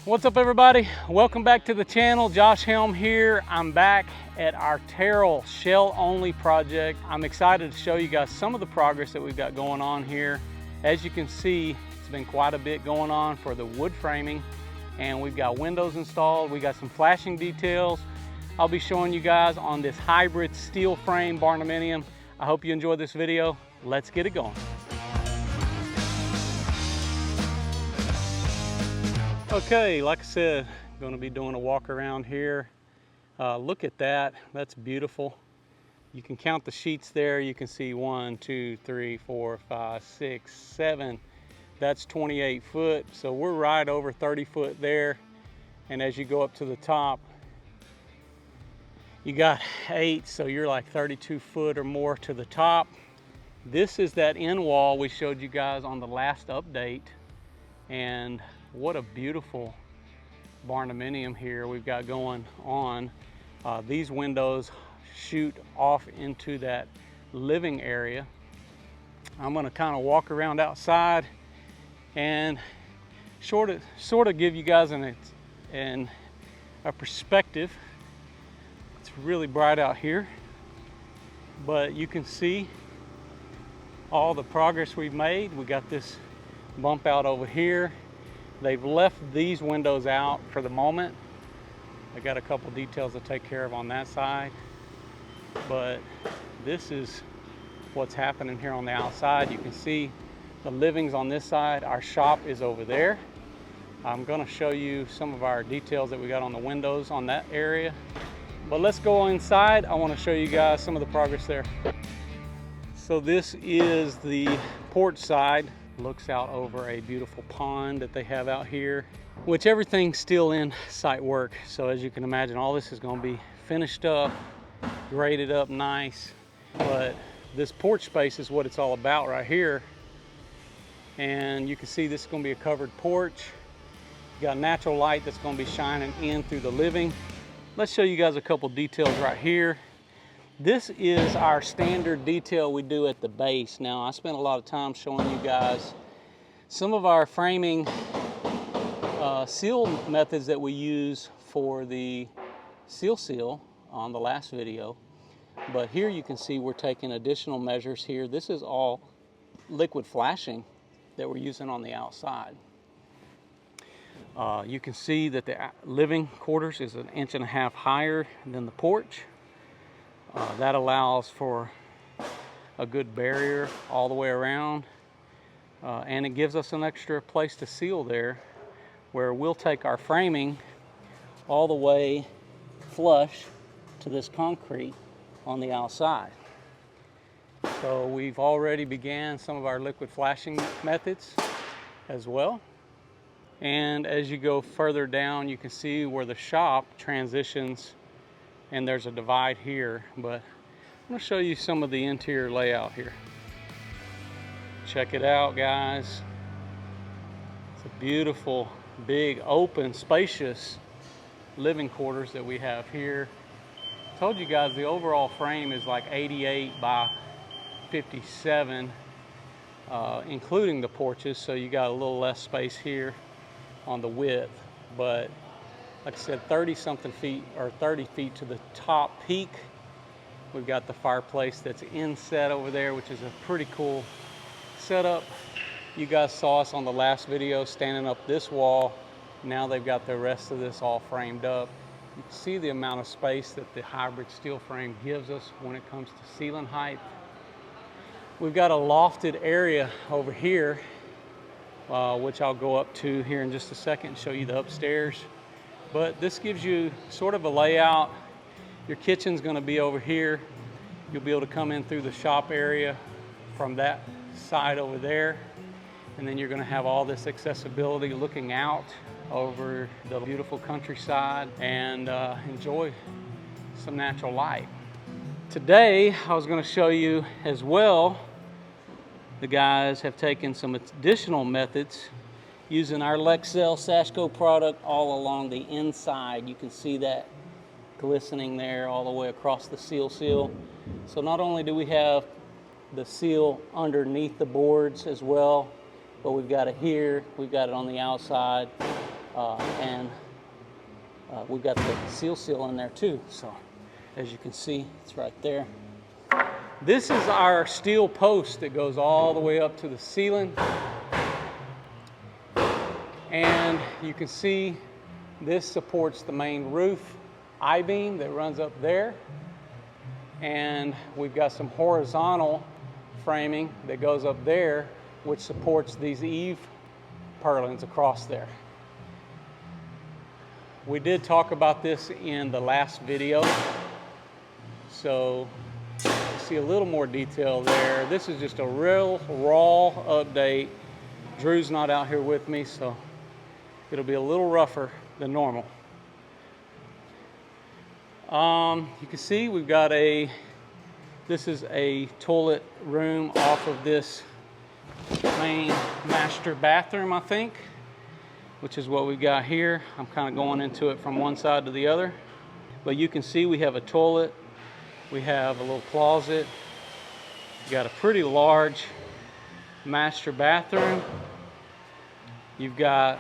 What's up, everybody? Welcome back to the channel. Josh Helm here. I'm back at our TERRELL shell only project. I'm excited to show you guys some of the progress that we've got going on here. As you can see, it's been quite a bit going on for the wood framing, and we've got windows installed. We got some flashing details I'll be showing you guys on this hybrid steel frame Barndominium. I hope you enjoy this video. Let's get it going. Okay, like I said, I'm going to be doing a walk around here. Look at that. That's beautiful. You can count the sheets there. You can see 1, 2, 3, 4, 5, 6, 7. That's 28 foot. So we're right over 30 foot there. And as you go up to the top, you got 8. So you're like 32 foot or more to the top. This is that end wall we showed you guys on the last update. And what a beautiful Barndominium here we've got going on. These windows shoot off into that living area. I'm going to kind of walk around outside and sort of give you guys a perspective. It's really bright out here, but you can see all the progress we've made. We got this bump out over here. They've left these windows out for the moment. I got a couple details to take care of on that side, but this is what's happening here on the outside. You can see the living's on this side. Our shop is over there. I'm going to show you some of our details that we got on the windows on that area, but let's go inside. I want to show you guys some of the progress there. So this is the porch side. Looks out over a beautiful pond that they have out here, which everything's still in site work. So as you can imagine, all this is going to be finished up, graded up nice. But this porch space is what it's all about right here. And you can see this is going to be a covered porch. You got natural light that's going to be shining in through the living. Let's show you guys a couple details right here. This is our standard detail we do at the base. Now, I spent a lot of time showing you guys some of our framing seal methods that we use for the seal on the last video. But here you can see we're taking additional measures here. This is all liquid flashing that we're using on the outside. You can see that the living quarters is 1.5 inches higher than the porch. That allows for a good barrier all the way around, and it gives us an extra place to seal there, where we'll take our framing all the way flush to this concrete on the outside. So we've already began some of our liquid flashing methods as well. And as you go further down, you can see where the shop transitions, and there's a divide here, but I'm going to show you some of the interior layout here. Check it out, guys. It's a beautiful, big, open, spacious living quarters that we have here. I told you guys the overall frame is like 88 by 57, including the porches, so you got a little less space here on the width, but like I said, 30-something feet or 30 feet to the top peak. We've got the fireplace that's inset over there, which is a pretty cool setup. You guys saw us on the last video standing up this wall. Now they've got the rest of this all framed up. You can see the amount of space that the hybrid steel frame gives us when it comes to ceiling height. We've got a lofted area over here, which I'll go up to here in just a second and show you the upstairs. But this gives you sort of a layout. Your kitchen's going to be over here. You'll be able to come in through the shop area from that side over there. And then you're going to have all this accessibility looking out over the beautiful countryside and enjoy some natural light. Today, I was going to show you as well, the guys have taken some additional methods using our Lexel Sashco product all along the inside. You can see that glistening there all the way across the seal. So not only do we have the seal underneath the boards as well, but we've got it here, we've got it on the outside, and we've got the seal in there too. So as you can see, it's right there. This is our steel post that goes all the way up to the ceiling. And you can see this supports the main roof I-beam that runs up there. And we've got some horizontal framing that goes up there, which supports these eave purlins across there. We did talk about this in the last video, so you see a little more detail there. This is just a real raw update. Drew's not out here with me, so it'll be a little rougher than normal. You can see we've got this is a toilet room off of this main master bathroom, I think, which is what we got here. I'm kind of going into it from one side to the other. But you can see we have a toilet, we have a little closet, we got a pretty large master bathroom. You've got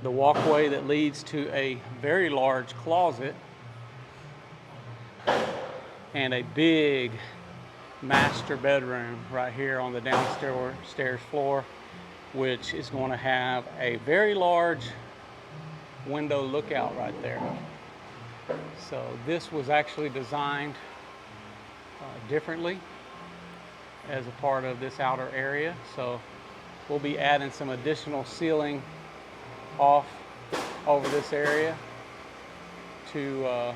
the walkway that leads to a very large closet and a big master bedroom right here on the downstairs floor, which is going to have a very large window lookout right there. So this was actually designed differently as a part of this outer area. So we'll be adding some additional ceiling off over this area to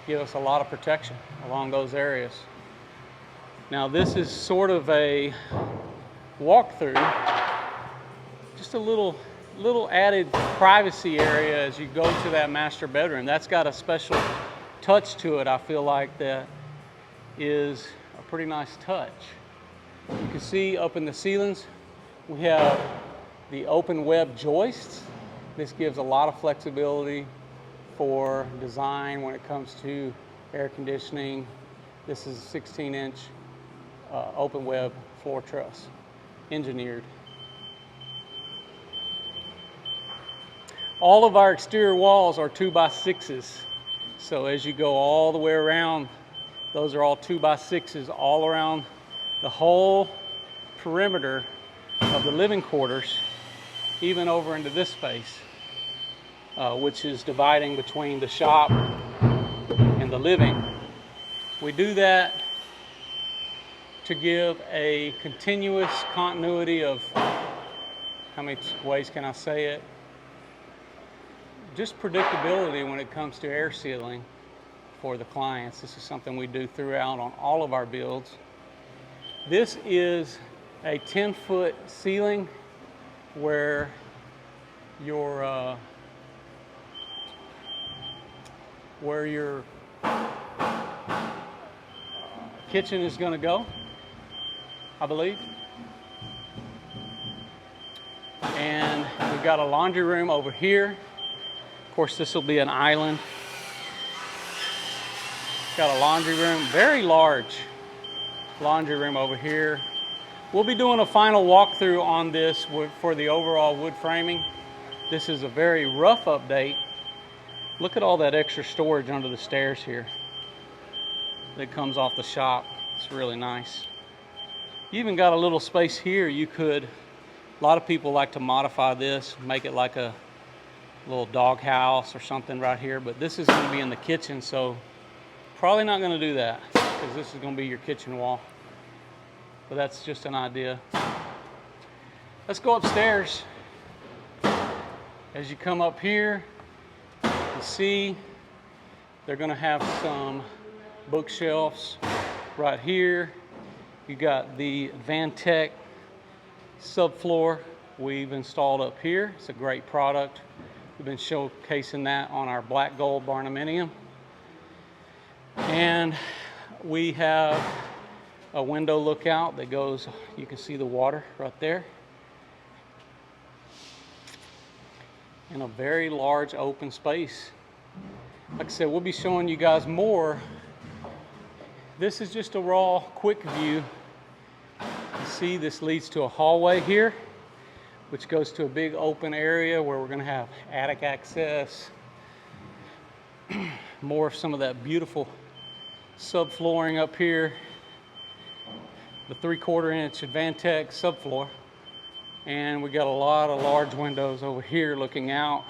give us a lot of protection along those areas. Now this is sort of a walkthrough, just a little added privacy area as you go to that master bedroom. That's got a special touch to it, I feel like, that is a pretty nice touch. You can see up in the ceilings we have the open web joists. This gives a lot of flexibility for design when it comes to air conditioning. This is a 16-inch open web floor truss, engineered. All of our exterior walls are 2x6s. So as you go all the way around, those are all 2x6s all around the whole perimeter of the living quarters, even over into this space, which is dividing between the shop and the living. We do that to give a continuous continuity of, how many ways can I say it? Just predictability when it comes to air sealing for the clients. This is something we do throughout on all of our builds. This is a 10-foot ceiling where your kitchen is going to go, I believe. And we've got a laundry room over here. Of course, this will be an island. Got a laundry room, very large laundry room over here. We'll be doing a final walkthrough on this for the overall wood framing. This is a very rough update. Look at all that extra storage under the stairs here that comes off the shop. It's really nice. You even got a little space here. You could, a lot of people like to modify this, make it like a little dog house or something right here, but this is going to be in the kitchen, so probably not going to do that because this is going to be your kitchen wall. But that's just an idea. Let's go upstairs. As you come up here, you see they're going to have some bookshelves right here. You got the Vantech subfloor we've installed up here. It's a great product. We've been showcasing that on our black gold Barndominium. And we have a window lookout that goes, you can see the water right there. In a very large open space. Like I said, we'll be showing you guys more. This is just a raw, quick view. You see, this leads to a hallway here, which goes to a big open area where we're going to have attic access. More of some of that beautiful subflooring up here. The 3/4 inch Advantech subfloor. And we got a lot of large windows over here looking out.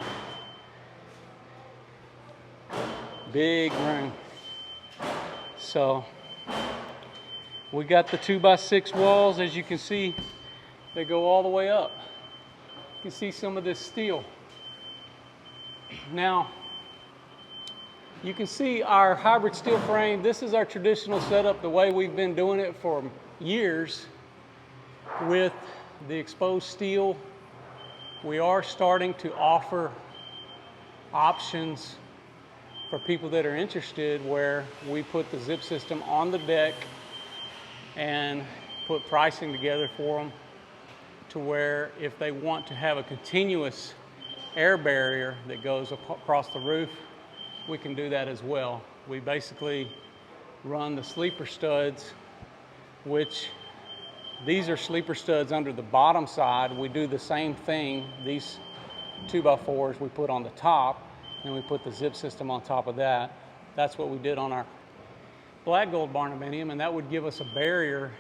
Big room. So we got the 2x6 walls, as you can see, they go all the way up. You can see some of this steel. Now, you can see our hybrid steel frame. This is our traditional setup, the way we've been doing it for years with the exposed steel. We are starting to offer options for people that are interested, where we put the zip system on the deck and put pricing together for them, to where if they want to have a continuous air barrier that goes across the roof, we can do that as well. We basically run the sleeper studs, which these are sleeper studs under the bottom side. We do the same thing. These 2x4s we put on the top, and we put the zip system on top of that. That's what we did on our black gold Barndominium, and that would give us a barrier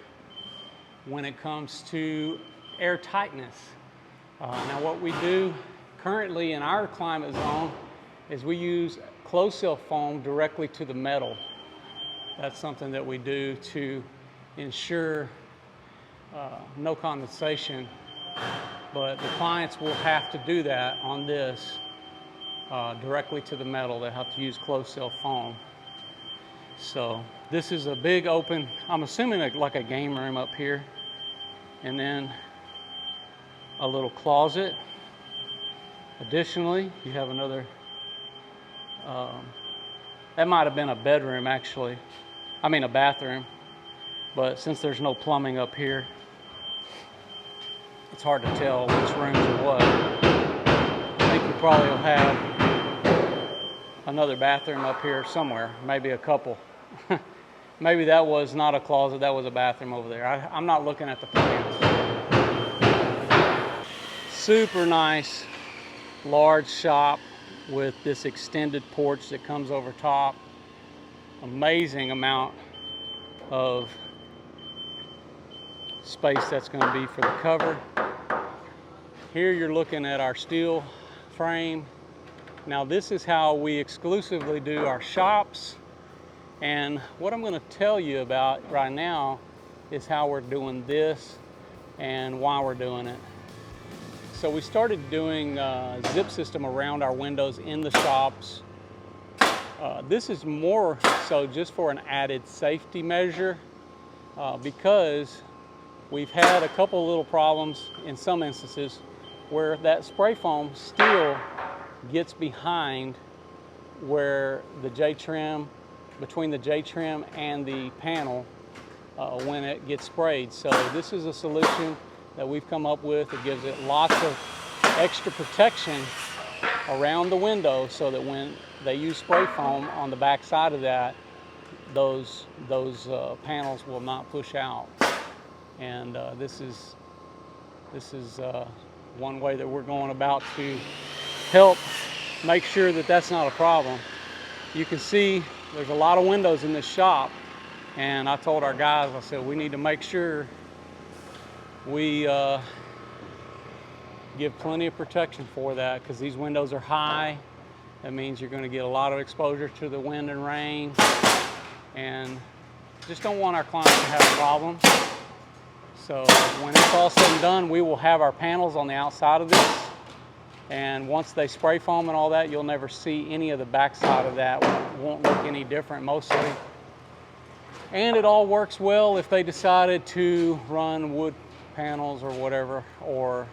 when it comes to air tightness. Now what we do currently in our climate zone is we use closed cell foam directly to the metal. That's something that we do to ensure no condensation, but the clients will have to do that on this directly to the metal. They have to use closed cell foam. So this is a big open, I'm assuming like a game room up here, and then a little closet. Additionally, you have another, that might have been a bedroom actually, I mean a bathroom, but since there's no plumbing up here, it's hard to tell which rooms are what. I think you probably will have another bathroom up here somewhere, maybe a couple. Maybe that was not a closet, that was a bathroom over there. I'm not looking at the plans. Super nice, large shop with this extended porch that comes over top. Amazing amount of space that's going to be for the cover. Here you're looking at our steel frame. Now this is how we exclusively do our shops, and what I'm going to tell you about right now is how we're doing this and why we're doing it. So we started doing zip system around our windows in the shops. This is more so just for an added safety measure, because we've had a couple little problems in some instances where that spray foam steel gets behind where the J-trim, between the J-trim and the panel when it gets sprayed. So this is a solution that we've come up with. It gives it lots of extra protection around the window, so that when they use spray foam on the back side of that, those panels will not push out. And this is one way that we're going about to help make sure that that's not a problem. You can see there's a lot of windows in this shop, and I told our guys, I said, we need to make sure we give plenty of protection for that, because these windows are high. That means you're going to get a lot of exposure to the wind and rain, and just don't want our clients to have problems. So when it's all said and done, we will have our panels on the outside of this, and once they spray foam and all that, you'll never see any of the backside of that. It won't look any different mostly. And it all works well if they decided to run wood panels or whatever, or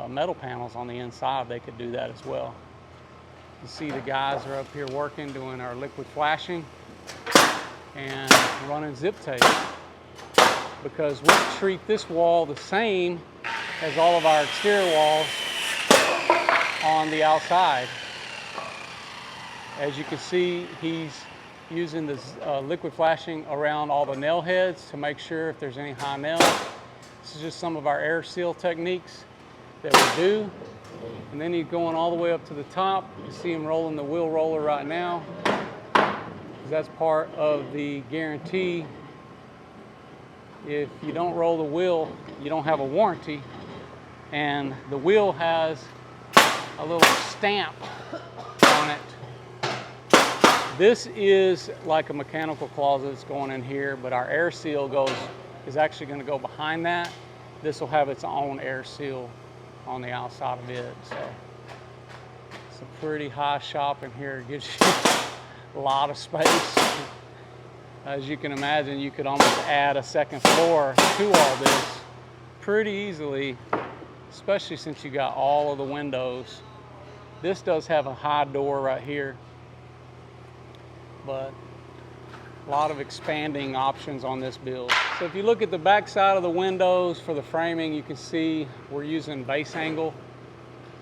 metal panels on the inside. They could do that as well. You see the guys are up here working, doing our liquid flashing and running zip tape, because we treat this wall the same as all of our exterior walls on the outside. As you can see, he's using the liquid flashing around all the nail heads to make sure if there's any high nails. This is just some of our air seal techniques that we do. And then he's going all the way up to the top. You see him rolling the wheel roller right now. That's part of the guarantee. If you don't roll the wheel, you don't have a warranty. And the wheel has a little stamp on it. This is like a mechanical closet that's going in here, but our air seal is actually going to go behind that. This will have its own air seal on the outside of it. So it's a pretty high shop in here. It gives you a lot of space. As you can imagine, you could almost add a second floor to all this pretty easily, especially since you got all of the windows. This does have a high door right here, but a lot of expanding options on this build. So if you look at the back side of the windows for the framing, you can see we're using base angle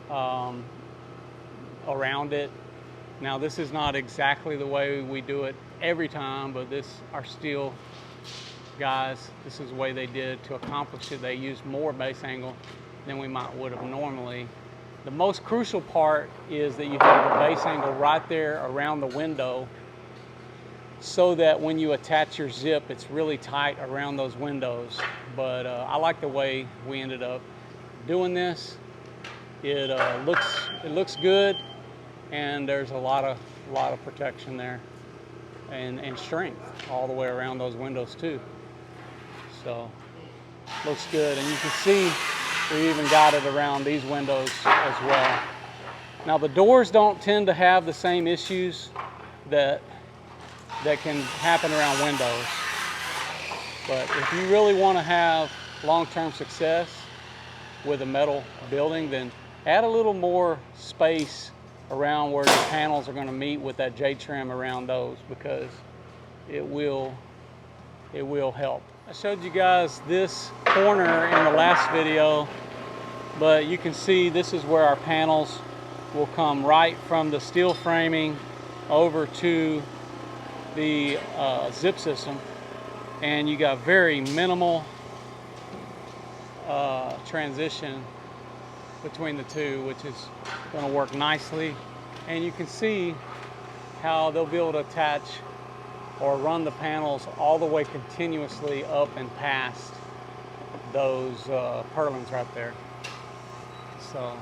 around it. Now this is not exactly the way we do it every time, but our steel guys, this is the way they did to accomplish it. They used more base angle than we would have normally. The most crucial part is that you have the base angle right there around the window, so that when you attach your zip, it's really tight around those windows. But I like the way we ended up doing this. It looks good, and there's a lot of protection there, and strength all the way around those windows too. So looks good, and you can see we even got it around these windows as well. Now the doors don't tend to have the same issues that can happen around windows. But if you really want to have long-term success with a metal building, then add a little more space around where the panels are going to meet with that J-trim around those, because it will help. I showed you guys this corner in the last video, but you can see this is where our panels will come right from the steel framing over to the zip system, and you got very minimal transition between the two, which is going to work nicely. And you can see how they'll be able to attach or run the panels all the way continuously up and past those purlins right there. So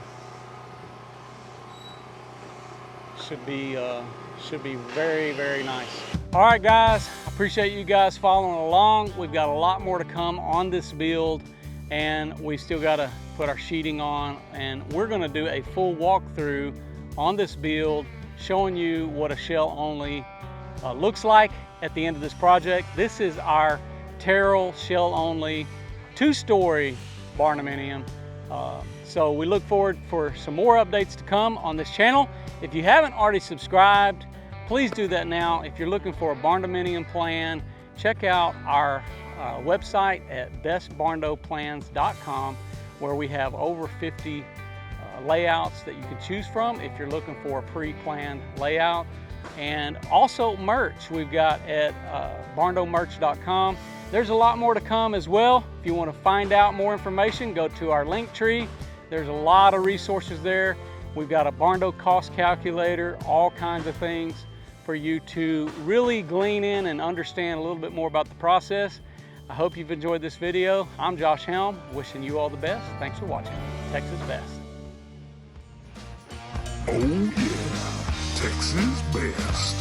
should be very, very nice. All right, guys, I appreciate you guys following along. We've got a lot more to come on this build, and we still got to put our sheeting on, and we're going to do a full walkthrough on this build, showing you what a shell only looks like at the end of this project. This is our TERRELL shell only 2-story Barndominium. So we look forward for some more updates to come on this channel. If you haven't already subscribed, please do that now. If you're looking for a Barndominium plan, check out our website at bestbarndoplans.com, where we have over 50 layouts that you can choose from if you're looking for a pre-planned layout. And also merch we've got at barndomerch.com. There's a lot more to come as well. If you want to find out more information, go to our link tree. There's a lot of resources there. We've got a Barndo cost calculator, all kinds of things for you to really glean in and understand a little bit more about the process. I hope you've enjoyed this video. I'm Josh Helm, wishing you all the best. Thanks for watching. Texas Best. Oh yeah, Texas Best.